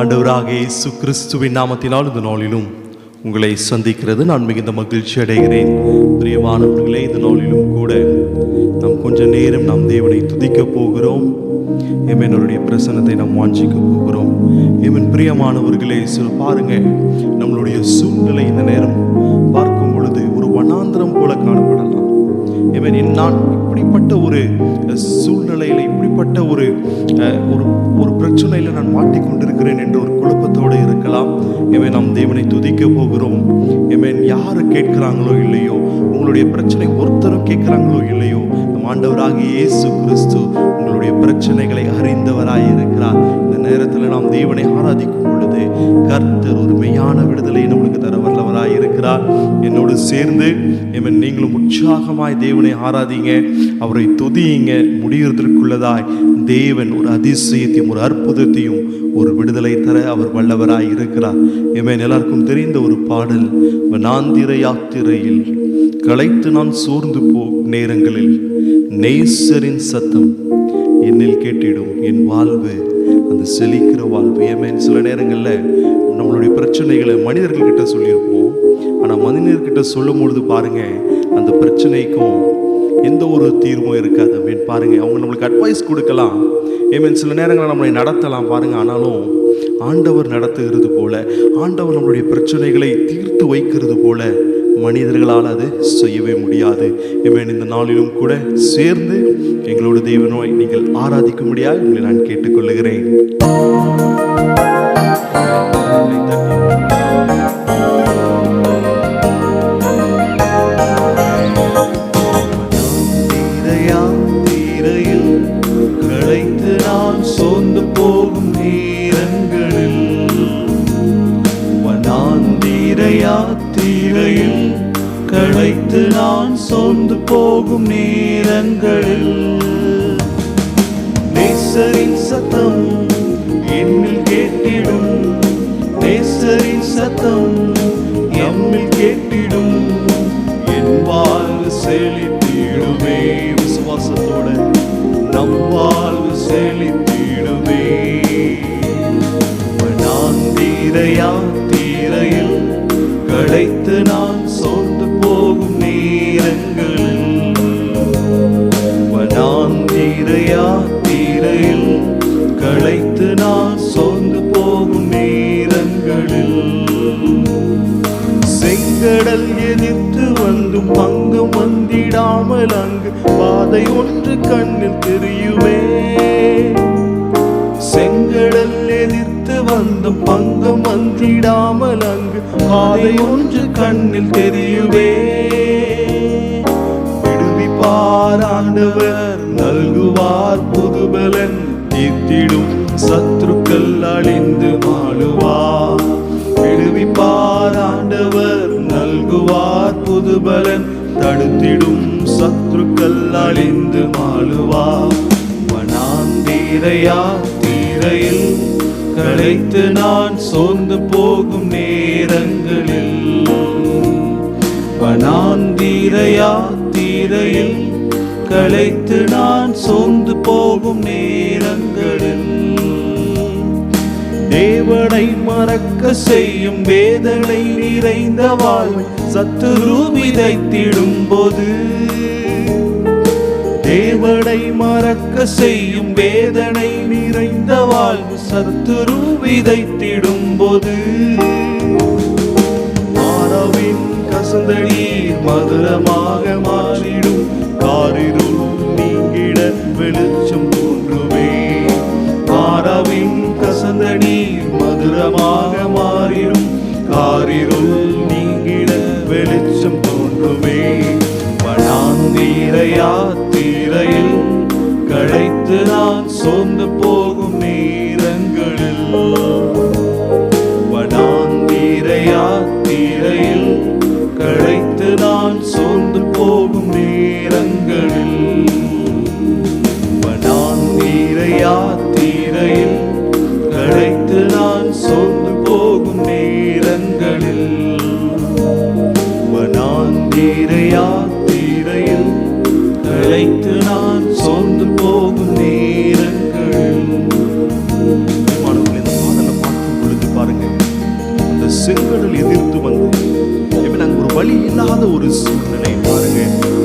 ஆண்டவராக இயேசு கிறிஸ்துவின் நாமத்தினால் இந்த நாளிலும் உங்களை சந்திக்கிறது நான் மிகுந்த மகிழ்ச்சி அடைகிறேன். பிரியமானவர்களே, இந்த நாளிலும் கூட நாம் கொஞ்ச நேரம் நாம் தேவனை துதிக்க போகிறோம். அவருடைய பிரசன்னத்தை நாம் வாஞ்சிக்க போகிறோம். பிரியமானவர்களே, பாருங்க, நம்மளுடைய சூழ்நிலை இந்த நேரம் பார்க்கும் பொழுது ஒரு வனாந்திரம் போல காணப்படலாம். நான் இப்படிப்பட்ட ஒரு சூழ்நிலையில, இப்படிப்பட்ட ஒரு பிரச்சனையில நான் மாட்டிக்கொண்டிருக்கிறேன் என்ற ஒரு குழப்பத்தோடு இருக்கலாம். நாம் தேவனை துதிக்க போகிறோம். யாரு கேட்கிறாங்களோ இல்லையோ, உங்களுடைய பிரச்சனை ஒருத்தரும் கேட்கிறாங்களோ இல்லையோ, நம் ஆண்டவராகிய இயேசு கிறிஸ்து உங்களுடைய பிரச்சனைகளை அறிந்தவராய் இருக்கிறார். இந்த நேரத்தில் நாம் தேவனை ஆராதிக்கும் பொழுது கர்த்தர் ஒரு மெய்யான விடுதலை நம்மளுக்கு தர வல்லவராய் இருக்கிறார். என்னோடு சேர்ந்து நீங்களும் உற்சாகமாய் தேவனை ஆராதிங்க, அவரை துதியுங்க. முடிகிறதற்குள்ளதாய் தேவன் ஒரு அதிசயத்தையும் ஒரு அற்புதத்தையும் ஒரு விடுதலை தர அவர் வல்லவராய் இருக்கிறார். எல்லாருக்கும் தெரிந்த ஒரு பாடல், வனாந்திர யாத்திரையில் களைத்து நான் சோர்ந்து நேரங்களில் நேசரின் சத்தம் என்னில் கேட்டிடும், என் வாழ்வு அந்த செழிக்கிற வாழ்வு. சில நேரங்களில் நம்மளுடைய பிரச்சனைகளை மனிதர்கள்கிட்ட சொல்லியிருப்போம். ஆனால் மனிதர்கிட்ட சொல்லும் பொழுது பாருங்க, அந்த பிரச்சனைக்கும் எந்த ஒரு தீர்வும் இருக்காது. பாருங்க, அவங்க நம்மளுக்கு அட்வைஸ் கொடுக்கலாம். சில நேரங்களில் நம்மளை நடத்தலாம் பாருங்க. ஆனாலும் ஆண்டவர் நடத்துகிறது போல, ஆண்டவர் நம்மளுடைய பிரச்சனைகளை தீர்த்து வைக்கிறது போல மனிதர்களால் அது செய்யவே முடியாது. இந்த நாளிலும் கூட சேர்ந்து எங்களோட தேவனை நீங்கள் ஆராதிக்கும்படியாக உங்களை நான் கேட்டுக்கொள்ளுகிறேன். களைத்து நான் சோர்ந்து போகும் நேரங்களில் நேசரின் சத்தம் என்னில் கேட்டிடும், நேசரின் சத்தம் எம்மில் கேட்டிடும், என் வாழ்வு செழித்திடுமே. விசுவாசத்தோட நம் வாழ்வு செழித்திடுமே. வனாந்திர யாத்திரையில் களைத்து நான் சோர்ந்து போகும் நேரங்களில், வனாந்திர யாத்திரையில் களைத்து நான் சோர்ந்து போகும் நேரங்களில், செங்கடல் எதிர்த்து வந்தும் பங்கம் வந்திடாமல் அங்கு பாதை ஒன்று கண்ணில் தெரியுமே. செங்கடல் எதிர்த்து வந்தும் பங்கம் வந்திடாமல் அங்கு பாதை ஒன்று கண்ணில் தெரியுவே. விடுவிப்பார் ஆண்டவர், நல்குவார் புதுபலன், தீர்த்திடும் சத்துருக்கள் அழிந்து மாளுவார். விடுவிப்பார் ஆண்டவர், நல்குவார் புதுபலன், தடுத்திடும் சத்துருக்கள் அழிந்து மாளுவார். வனாந்திர யாத்திரையில் களைத்து நான் சோர்ந்து போகும் நேரங்களில், வனாந்திர யாத்திரையில் களைத்து நான் சோர்ந்து போகும் நேரங்களில், தேவனை மறக்க செய்யும் வேதனை நிறைந்த வாழ்வை சத்துரு விதைத்திடும் போது, தேவனை மறக்க செய்யும் வேதனை நிறைந்த வாழ்வு சத்துரு விதைத்திடும் போது, மாறாவின் கசந்த நீர் மதுரமாக மாறிடும், காரிருள் நீங்கிட வெளிச்சம் தோன்றுமே. மாறாவின் கசந்த நீர் மதுரமாக மாறிடும், காரிருள் நீங்கிட வெளிச்சம் தோன்றுமே. வனாந்திர யாத்திரையில் களைத்து நான் சோர்ந்து போகும் நேரங்களில், வனாந்திர யாத்திரையில் களைத்து நான் சோர்ந்து போகும் நேரங்களில், வனாந்திர யாத்திரையில் களைத்து நான் சோர்ந்து போகும் நேரங்களில், வனாந்திர யாத்திரையில் களைத்து நான் சோர்ந்து போகும் நேரங்களில். செங்கடல் எதிர்த்து வந்து அங்க ஒரு வழி இல்லாத ஒரு சூழ்நிலை பாருங்க.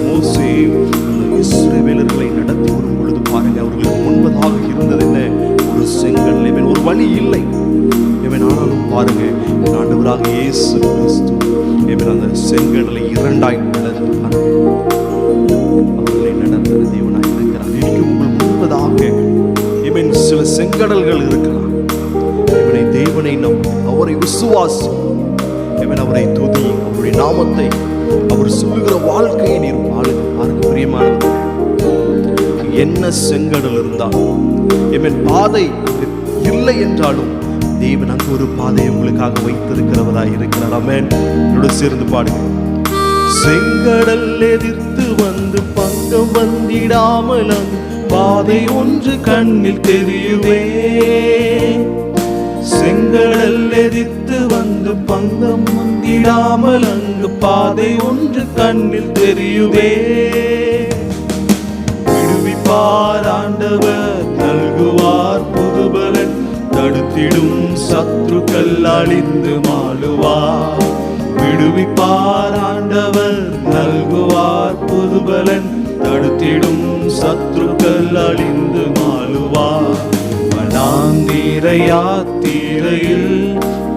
மோசே இஸ்ரவேலர்களை நடத்தி வரும் பொழுது பாருங்க, அவர்களுக்கு முன்பதாக இருந்தது என்ன? ஒரு செங்கடல். ஒரு வழி இல்லை. ஆனாலும் பாருங்க, ஆண்டவராக இயேசு கிறிஸ்து அந்த செங்கடலை இரண்டாய் பிளந்து அவர்களை நடத்துகிற தேவனாய் இருக்கிறார். இன்னைக்கு உங்கள் முன்பதாக சில செங்கடல்கள் இருக்கலாம். தேவனை நம்பி அவரை விசுவாசி, அவரை துதி, அவருடைய நாமத்தை, அவர் சொல்லுகிற வாழ்க்கையை நீர் வாழுங்க. பாருங்க பிரியமானவர்களே, என்ன செங்கடல் இருந்தாலும் பாதை இல்லை என்றாலும் தேவன் அங்கு ஒரு பாதையை உங்களுக்காக வைத்திருக்கிறவராய் இருக்கிறார். ஆமென். என்னோட சேர்ந்து பாடுங்க. செங்கடல் எதிர்த்து வந்து பங்கம் வந்திடாமல் அங்கு பாதை ஒன்று கண்ணில் தெரியுவே. செங்கடல் எதிர்த்து வந்து பங்கம் வந்திடாமல் அங்கு பாதை ஒன்று கண்ணில் தெரியுவே. விடுவிப்பார் ஆண்டவர், நல்குவார் புதுபலன், தடுத்திடும் சத்துருக்கள் அழிந்து மாளுவார். விடுவிப்பார் ஆண்டவர், நல்குவார் புதுபலன், தடுத்திடும் சத்துருக்கள் அழிந்து மாளுவார். வனாந்திர யாத்திரையில்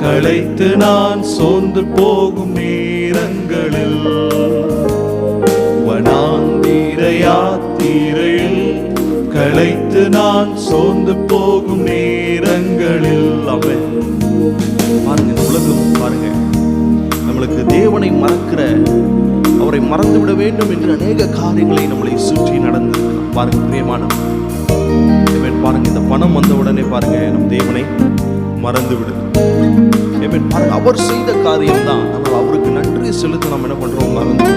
களைத்து நான் சோர்ந்து போகும் நேரங்களில், வனாந்திர யாத்திரையில் களைத்து நான் சோர்ந்து போகும் நேரங்களில். அவன் பாருங்க, உலகம் பாருங்க நம்மளுக்கு தேவனை மறக்கிற, அவரை மறந்து விட வேண்டும் என்று அநேக காரியங்களை நம்மளை சுற்றி நடந்திருக்கலாம். பாருங்க பிரியமானவர், பாருங்க இந்த பணம் வந்த உடனே பாருங்க நம் தேவனை மறந்து விடுது. பாருங்க அவர் செய்த காரியம் தான், ஆனால் அவருக்கு நன்றி செலுத்த நம்ம என்ன பண்றோம்? மறந்து.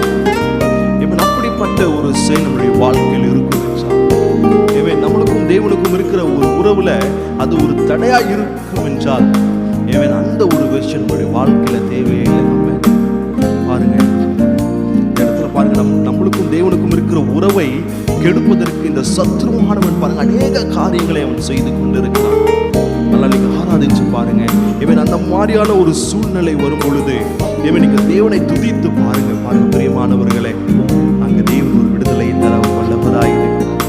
அப்படிப்பட்ட ஒரு செயல் நம்முடைய வாழ்க்கையில் இருக்கும். நம்மளுக்கும் தேவனுக்கும் இருக்கிற ஒரு உறவுல அது ஒரு தடையா இருக்கும் என்றால் அந்த ஒரு விஷயம் நம்முடைய வாழ்க்கையில தேவையில்லை. நம்ம பாருங்க இந்த இடத்துல பாருங்க, நம்மளுக்கும் தேவனுக்கும் இருக்கிற உறவை கெடுப்பதற்கு இந்த சத்ருவானவன் பாருங்க அநேக காரியங்களை அவன் செய்து கொண்டிருக்கிறான். அதனால நீங்க ஆராதிச்சு பாருங்க. அந்த மாதிரியான ஒரு சூழ்நிலை வரும் பொழுது நீங்க தேவனை துதித்து பாருங்க. பாருங்க பிரியமானவர்களே, அங்க தேவன் ஒரு விடுதலையை தர வல்லவராய் இருக்கிறார்.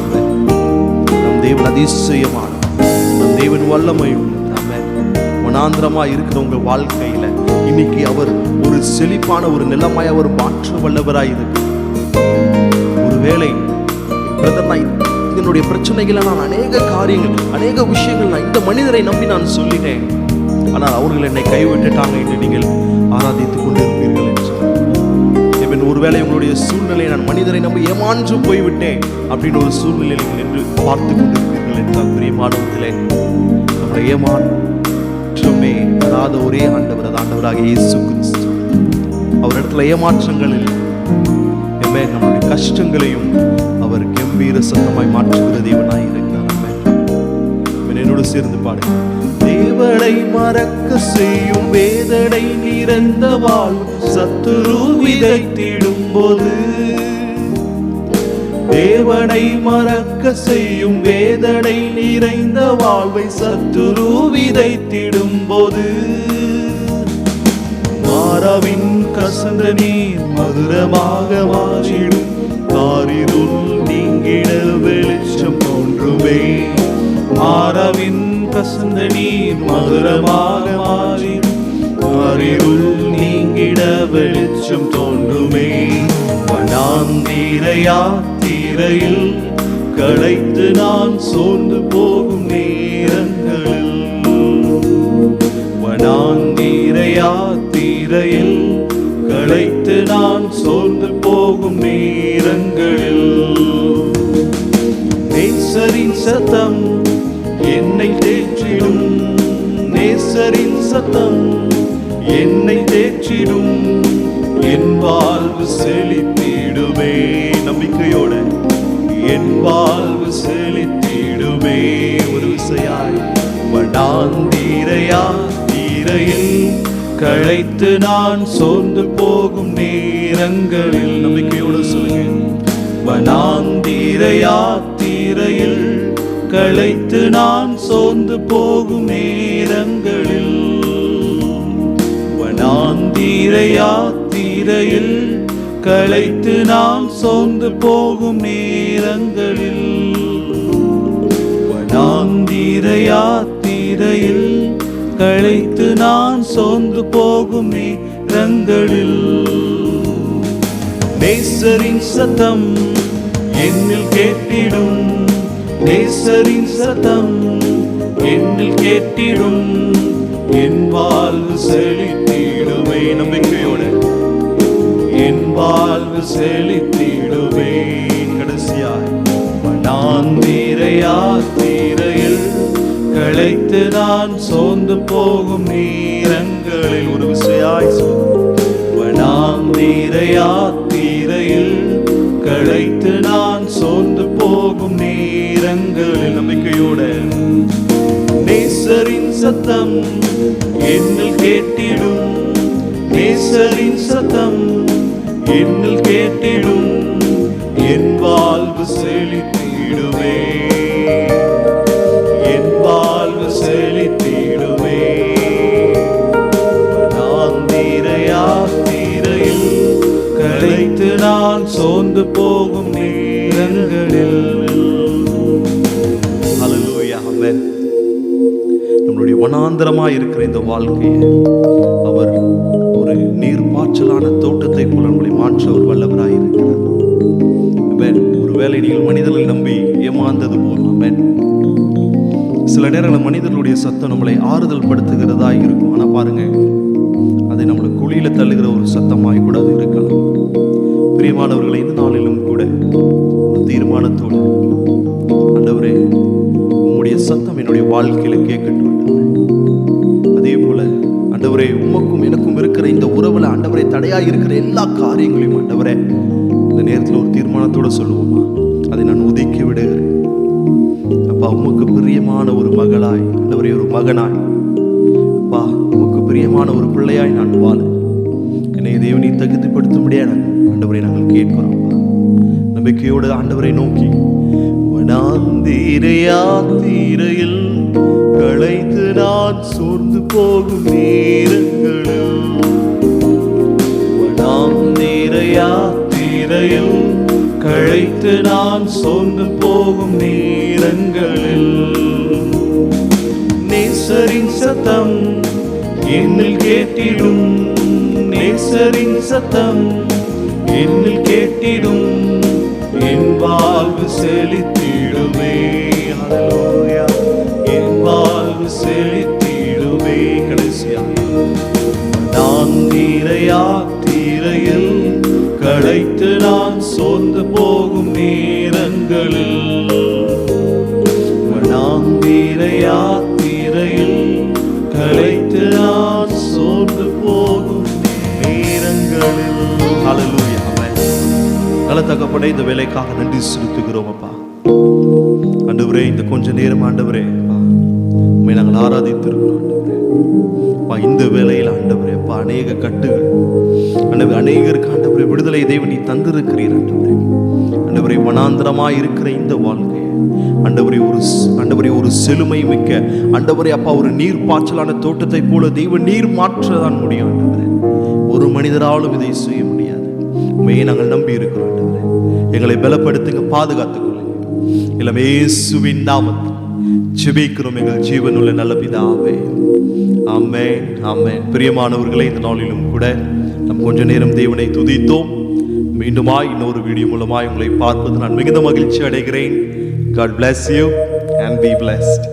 தேவன் அதிசயமான, நம் தேவன் வல்லமை உள்ளது. வனாந்திரமா இருக்கிற உங்க வாழ்க்கையில இன்னைக்கு அவர் ஒரு செழிப்பான ஒரு நிலமாய் அவர் மாற்ற வல்லவராய் இருக்கு. ஒருவேளை இதனுடைய பிரச்சனைகளை நான் அநேக காரியங்கள், அநேக விஷயங்கள் நான் இந்த மனிதரை நம்பி நான் சொல்லினேன், ஆனால் அவர்கள் என்னை கைவிட்டுட்டாங்க என்று நீங்கள் ஆராதித்துக் கொண்டிருப்பீர்கள் என்று ஒருவேளை உங்களுடைய சூழ்நிலை, நான் மனிதரை நம்பி ஏமாற்று போய்விட்டேன் அப்படின்னு ஒரு சூழ்நிலையில் என்று பார்த்து கொண்டிருப்பீர்கள் என்றால் பிரியமானவர்களே, நம்மளை ஏமாற்றமே வராத ஒரே ஆண்டவர், அது ஆண்டவராக இயேசு கிறிஸ்து. அவர் இடத்துல ஏமாற்றங்களில் நம்முடைய கஷ்டங்களையும் அவர் கம்பீர சத்தமாய் மாற்றுகிற தேவனாய் இருக்கிறார். என்னோடு சேர்ந்து பாடு. தேவனை மறக்க செய்யும் வேதனை நிறைந்த வாழ்வு சத்துரு விதைத்திடும் போது, தேவனை மறக்க செய்யும் வேதனை நிறைந்த வாழ்வை சத்துரு விதைத்திடும் போது, மாறாவின் கசந்த நீர் மதுரமாக மாறிடும், காரிருள் நீங்கிட வெளிச்சம் தோன்றுமே. மாறாவின் கசந்த நீர் மதுரமாக மாறிடும், காரிருள் நீங்கிட வெளிச்சம் தோன்றுமே. வனாந்திர யாத்திரையில் களைத்து நான் சோர்ந்து போகும் நேரங்களில், வனாந்திர யாத்திரையில் களைத்து நான் சோர்ந்து போகும் நேரங்களில், நேசரின் சத்தம் என்னை தேற்றிடும், நேசரின் சத்தம் என்னை தேற்றிடும், என் வாழ்வு செழித்திடுமே. நம்பிக்கையோட என் வாழ்வு செழித்திடுமே. ஒரு விசையாய் வனாந்திர யாத்திரையில் களைத்து நான் சோர்ந்து போகும் நேரங்களில், நம்பிக்கையோட சொல்லுங்க. வனாந்திர யாத்திரையில் களைத்து நான் சோர்ந்து போகும் நேரங்களில், யாத்திரையில் களைத்து நான் சோர்ந்து போகும் நேரங்களில், வனாந்திர யாத்திரையில் களைத்து நான் சோர்ந்து போகும் நேரங்களில், நேசரின் சத்தம் என்னில் கேட்டிடும், நேசரின் சத்தம் என்னில் கேட்டிடும், என் வாழ்வு செழித்திடுமே. நம்பிக்கையோடு என் வாழ்வு செழித்திடுமே. கடைசியாய் வனாந்திர யாத்திரையில் களைத்து நான் சோர்ந்து போகும் நேரங்களில், ஒரு விசையாய் வனாந்திர யாத்திரையில் களைத்து நான் சோர்ந்து போகும் நேரங்களில், நம்பிக்கையோடு நேசரின் சத்தம் என்னில் கேட்டிடும், நேசரின் சத்தம் என்னில் கேட்டிடும், என் வாழ்வு செழித்திடுமே, என் வாழ்வு செழித்திடுமே. வனாந்திர யாத்திரையில் களைத்து நான் சோர்ந்து போகும் நேரங்களில். ஹல்லேலூயா, ஆமென். நம்மளுடைய வனாந்தரமாய் இருக்கிற இந்த வாழ்க்கையை அவர் ஒரு நீர்ப்பாய்ச்சலான தோட்டத்தை போல நம்மளை மாற்ற ஒரு வல்லவராய் இருக்கிறார். ஒருவேளை நீங்கள் மனிதர்களை நம்பி ஏமாந்தது போல், சில நேரங்களில் மனிதர்களுடைய சத்தம் நம்மளை ஆறுதல் படுத்துகிறதா இருக்கும். ஆனா பாருங்க, அதை நம்மளை குழியில தள்ளுகிற ஒரு சத்தமாய் கூட அது இருக்கலாம். பிரியமானவர்களை, இந்த நாளிலும் கூட ஒரு தீர்மானத்தோடு, ஆண்டவரே உம்முடைய சத்தம் என்னுடைய வாழ்க்கையில கேட்கட்டும். அதே போல ஆண்டவரே, உமக்கும் எனக்கும் இருக்கிற இந்த உறவுல ஆண்டவரே தடையாய் இருக்கிற எல்லா காரியங்களையும் ஆண்டவரே இந்த நேரத்தில் ஒரு தீர்மானத்தோட சொல்லுவோமா, அதை நான் ஒதுக்கி விடுகிறேன். அப்பா, உமக்கு பிரியமான ஒரு மகளாய் ஆண்டவரே, ஒரு மகனாய் அப்பா, உமக்கு பிரியமான ஒரு பிள்ளையாய் நான் வாழ என்னை தேவனை தகுதிப்படுத்த முடியாது ஆண்டவரை நாங்கள் கேட்கிறோம். நம்பிக்கையோடு ஆண்டவரை நோக்கி, வனாந்திர யாத்திரையில் களைத்து நான் சோர்ந்து போகும் நேரங்களில், வனாந்திர யாத்திரையில் களைத்து நான் சோர்ந்து போகும் நேரங்களில், நேசரின் சத்தம் என்னில் கேட்டிடும், நேசரின் சத்தம் என்னில் கேட்டிடும், என் வாழ்வு செழித்திடுமே. ஹல்லேலூயா, என் வாழ்வு செழித்திடுமே. கடைசியாக வனாந்திர யாத்திரையில் களைத்து நான் சோர்ந்து போகும் நேரங்களில், வனாந்திர யாத்திரையில் களைத்து நான் சோர்ந்து போகும் நேரங்களில். ஹல்லேலூயா, ஆமென். நல்ல தகப்பனே, இந்த வேலைக்காக நன்றி செலுத்துகிறோம் அப்பா. ஆண்டவரே, இந்த கொஞ்ச நேரம் ஆண்டவரே உம்மை நாங்கள் ஆராதித்திருக்கிறோம் ஆண்டவரே. அப்பா, இந்த வேளையில் ஆண்டவரே அப்பா, அநேக கட்டுகள் ஆண்டவரே, அநேகருக்கு ஆண்டவரே விடுதலை தேவன் நீ தந்திருக்கிறீர் ஆண்டவரே. ஆண்டவரே, வனாந்தரமாய் இருக்கிற இந்த வாழ்க்கையை ஆண்டவரே ஒரு செழுமை மிக்க ஆண்டவரே அப்பா, ஒரு நீர் பாய்ச்சலான தோட்டத்தை போல தெய்வ நீர் மாற்றதான் முடியும் ஆண்டவரே. ஒரு மனிதராலும் இதை செய்ய முடியாது. உண்மையை நாங்கள் நம்பி இருக்கிறோம் ஆண்டவரே. எங்களை பலப்படுத்துங்க, பாதுகாத்துக் கொள்ளுங்க. எல்லாம் இயேசுவின் நாமத்தில் ஜெபிக்கிறோம் எங்கள் ஜீவனுள்ள நல்ல பிதாவே, ஆமென், ஆமென். பிரியமானவர்களே, இந்த நாளிலும் கூட நாம் கொஞ்ச நேரம் தேவனை துதித்தோம். மீண்டுமாய் இன்னொரு வீடியோ மூலமாய் உங்களை பார்ப்பது நான் மிகுந்த மகிழ்ச்சி அடைகிறேன். God bless you and be blessed.